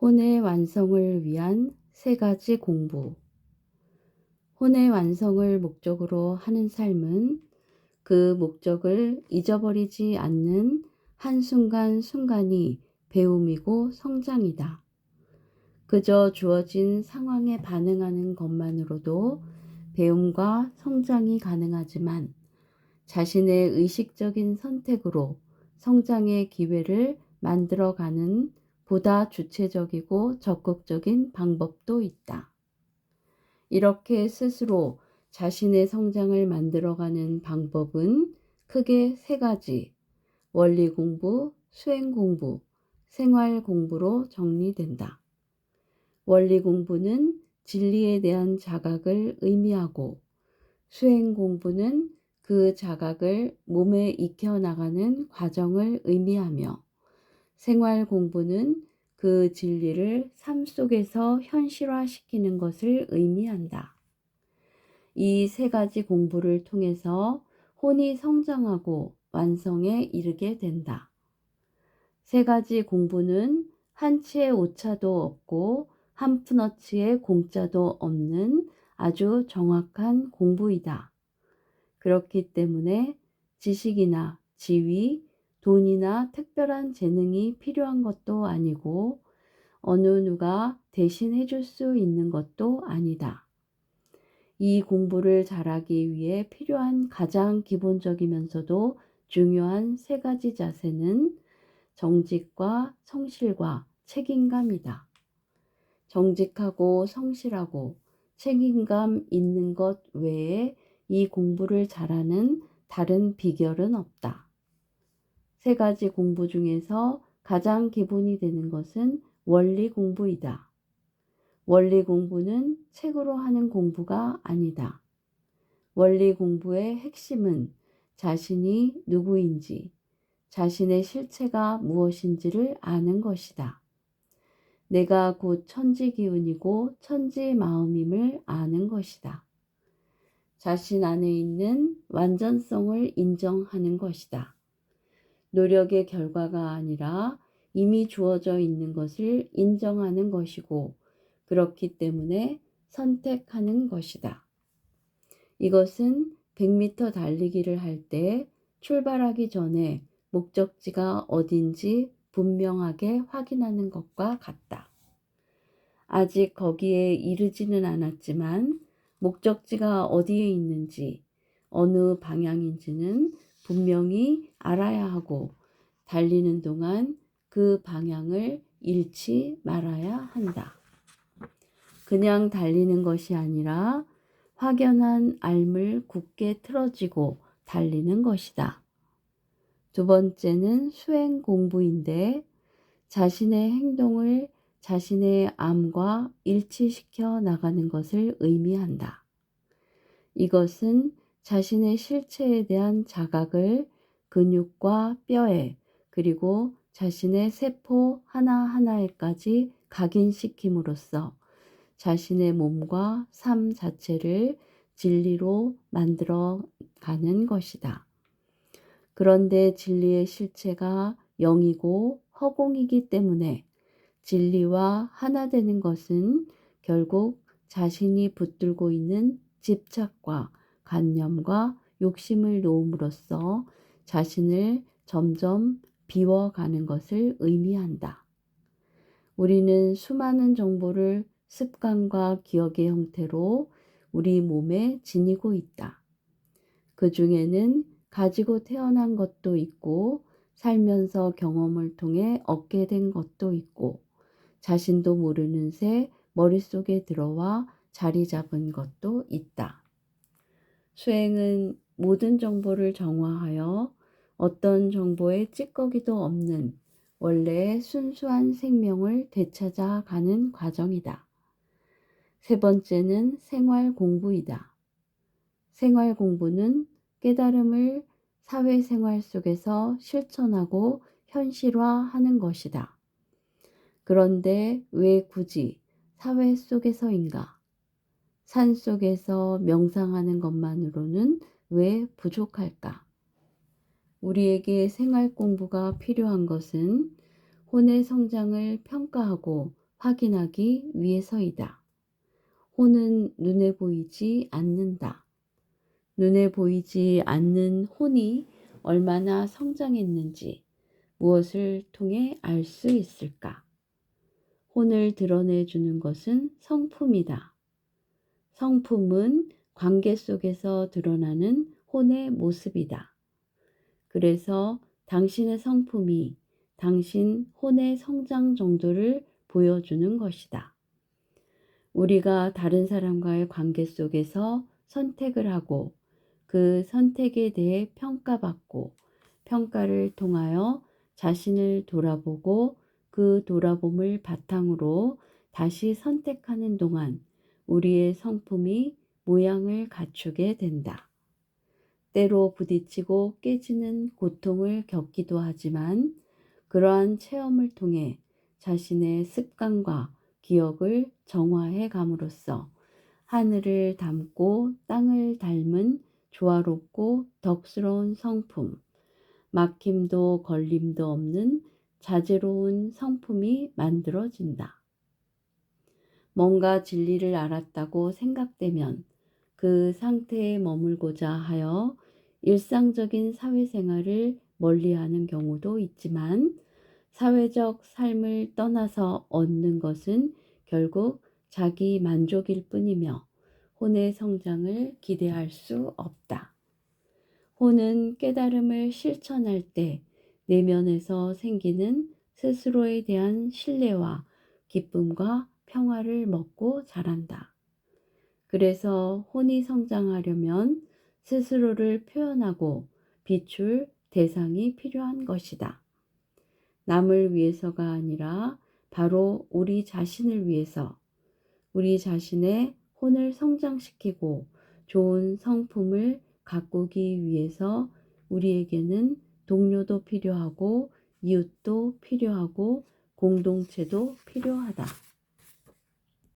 혼의 완성을 위한 세 가지 공부. 혼의 완성을 목적으로 하는 삶은 그 목적을 잊어버리지 않는 한순간순간이 배움이고 성장이다. 그저 주어진 상황에 반응하는 것만으로도 배움과 성장이 가능하지만 자신의 의식적인 선택으로 성장의 기회를 만들어가는 보다 주체적이고 적극적인 방법도 있다. 이렇게 스스로 자신의 성장을 만들어가는 방법은 크게 세 가지, 원리 공부, 수행 공부, 생활 공부로 정리된다. 원리 공부는 진리에 대한 자각을 의미하고, 수행 공부는 그 자각을 몸에 익혀나가는 과정을 의미하며, 생활 공부는 그 진리를 삶 속에서 현실화시키는 것을 의미한다. 이 세 가지 공부를 통해서 혼이 성장하고 완성에 이르게 된다. 세 가지 공부는 한 치의 오차도 없고 한 푼어치의 공짜도 없는 아주 정확한 공부이다. 그렇기 때문에 지식이나 지위, 돈이나 특별한 재능이 필요한 것도 아니고 어느 누가 대신 해줄 수 있는 것도 아니다. 이 공부를 잘하기 위해 필요한 가장 기본적이면서도 중요한 세 가지 자세는 정직과 성실과 책임감이다. 정직하고 성실하고 책임감 있는 것 외에 이 공부를 잘하는 다른 비결은 없다. 세 가지 공부 중에서 가장 기본이 되는 것은 원리 공부이다. 원리 공부는 책으로 하는 공부가 아니다. 원리 공부의 핵심은 자신이 누구인지, 자신의 실체가 무엇인지를 아는 것이다. 내가 곧 천지 기운이고 천지 마음임을 아는 것이다. 자신 안에 있는 완전성을 인정하는 것이다. 노력의 결과가 아니라 이미 주어져 있는 것을 인정하는 것이고, 그렇기 때문에 선택하는 것이다. 이것은 100m 달리기를 할 때 출발하기 전에 목적지가 어딘지 분명하게 확인하는 것과 같다. 아직 거기에 이르지는 않았지만 목적지가 어디에 있는지, 어느 방향인지는 분명히 알아야 하고 달리는 동안 그 방향을 잃지 말아야 한다. 그냥 달리는 것이 아니라 확연한 알을 굳게 틀어지고 달리는 것이다. 두 번째는 수행 공부인데 자신의 행동을 자신의 암과 일치시켜 나가는 것을 의미한다. 이것은 자신의 실체에 대한 자각을 근육과 뼈에 그리고 자신의 세포 하나하나에까지 각인시킴으로써 자신의 몸과 삶 자체를 진리로 만들어 가는 것이다. 그런데 진리의 실체가 영이고 허공이기 때문에 진리와 하나 되는 것은 결국 자신이 붙들고 있는 집착과 관념과 욕심을 놓음으로써 자신을 점점 비워가는 것을 의미한다. 우리는 수많은 정보를 습관과 기억의 형태로 우리 몸에 지니고 있다. 그 중에는 가지고 태어난 것도 있고 살면서 경험을 통해 얻게 된 것도 있고 자신도 모르는 새 머릿속에 들어와 자리 잡은 것도 있다. 수행은 모든 정보를 정화하여 어떤 정보에 찌꺼기도 없는 원래의 순수한 생명을 되찾아가는 과정이다. 세 번째는 생활 공부이다. 생활 공부는 깨달음을 사회생활 속에서 실천하고 현실화하는 것이다. 그런데 왜 굳이 사회 속에서인가? 산 속에서 명상하는 것만으로는 왜 부족할까? 우리에게 생활 공부가 필요한 것은 혼의 성장을 평가하고 확인하기 위해서이다. 혼은 눈에 보이지 않는다. 눈에 보이지 않는 혼이 얼마나 성장했는지 무엇을 통해 알 수 있을까? 혼을 드러내주는 것은 성품이다. 성품은 관계 속에서 드러나는 혼의 모습이다. 그래서 당신의 성품이 당신 혼의 성장 정도를 보여주는 것이다. 우리가 다른 사람과의 관계 속에서 선택을 하고 그 선택에 대해 평가받고 평가를 통하여 자신을 돌아보고 그 돌아봄을 바탕으로 다시 선택하는 동안 우리의 성품이 모양을 갖추게 된다. 때로 부딪히고 깨지는 고통을 겪기도 하지만 그러한 체험을 통해 자신의 습관과 기억을 정화해 감으로써 하늘을 닮고 땅을 닮은 조화롭고 덕스러운 성품, 막힘도 걸림도 없는 자제로운 성품이 만들어진다. 뭔가 진리를 알았다고 생각되면 그 상태에 머물고자 하여 일상적인 사회생활을 멀리하는 경우도 있지만 사회적 삶을 떠나서 얻는 것은 결국 자기 만족일 뿐이며 혼의 성장을 기대할 수 없다. 혼은 깨달음을 실천할 때 내면에서 생기는 스스로에 대한 신뢰와 기쁨과 평화를 먹고 자란다. 그래서 혼이 성장하려면 스스로를 표현하고 비출 대상이 필요한 것이다. 남을 위해서가 아니라 바로 우리 자신을 위해서 우리 자신의 혼을 성장시키고 좋은 성품을 가꾸기 위해서 우리에게는 동료도 필요하고 이웃도 필요하고 공동체도 필요하다.